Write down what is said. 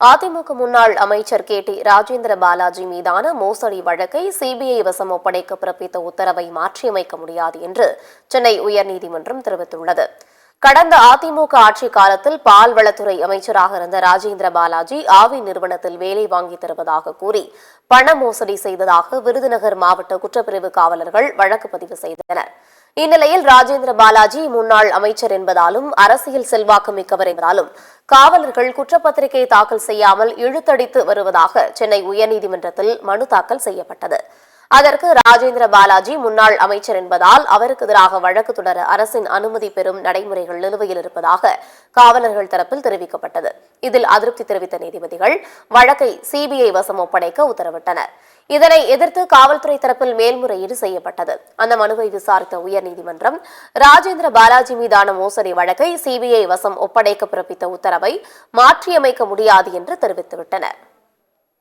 அதிமுக முன்னாள் அமைச்சர் KT ராஜேந்திர பாலாஜி மீதான மோசடி வழக்கை சிபிஐ வசம் ஒப்படைக்க பிறப்பித்த உத்தரவை மாற்றியமைக்க முடியாது என்று சென்னை உயர்நீதிமன்றம் தெரிவித்துள்ளது. கடந்த அதிமுக ஆட்சி காலத்தில் பால்வளத்துறை அமைச்சராக இருந்த ராஜேந்திர பாலாஜி ஆவி நிறுவனத்தில் வேலை வாங்கி தருவதாக கூறி பண மோசடி செய்ததாக விருதுநகர் மாவட்ட குற்றப்பிரிவு காவலர்கள் வழக்கு பதிவு செய்தனர். இந்நிலையில் ராஜேந்திர பாலாஜி முன்னாள் அமைச்சர் என்பதாலும் அரசியல் செல்வாக்கு மிக்கவர் என்பதாலும் காவலர்கள் குற்றப்பத்திரிகை தாக்கல் செய்யாமல் இழுத்தடித்து வருவதாக சென்னை உயர்நீதிமன்றத்தில் மனு தாக்கல் செய்யப்பட்டது. அதற்கு ராஜேந்திர பாலாஜி முன்னாள் அமைச்சர் என்பதால் அவருக்கு எதிராக வழக்கு தொடர அரசின் அனுமதி பெறும் நடைமுறைகள் நிலுவையில் இருப்பதாக காவலர்கள் தரப்பில் தெரிவிக்கப்பட்டது. இதில் அதிருப்தி தெரிவித்த நீதிபதிகள் வழக்கை சிபிஐ வசம் ஒப்படைக்க உத்தரவிட்டனர். இதனை எதிர்த்து காவல்துறை தரப்பில் மேல்முறையீடு செய்யப்பட்டது. அந்த மனுவை விசாரித்த உயர்நீதிமன்றம் ராஜேந்திர பாலாஜி மீதான மோசடி வழக்கை சிபிஐ வசம் ஒப்படைக்க பிறப்பித்த உத்தரவை மாற்றியமைக்க முடியாது என்று தெரிவித்துவிட்டனர்.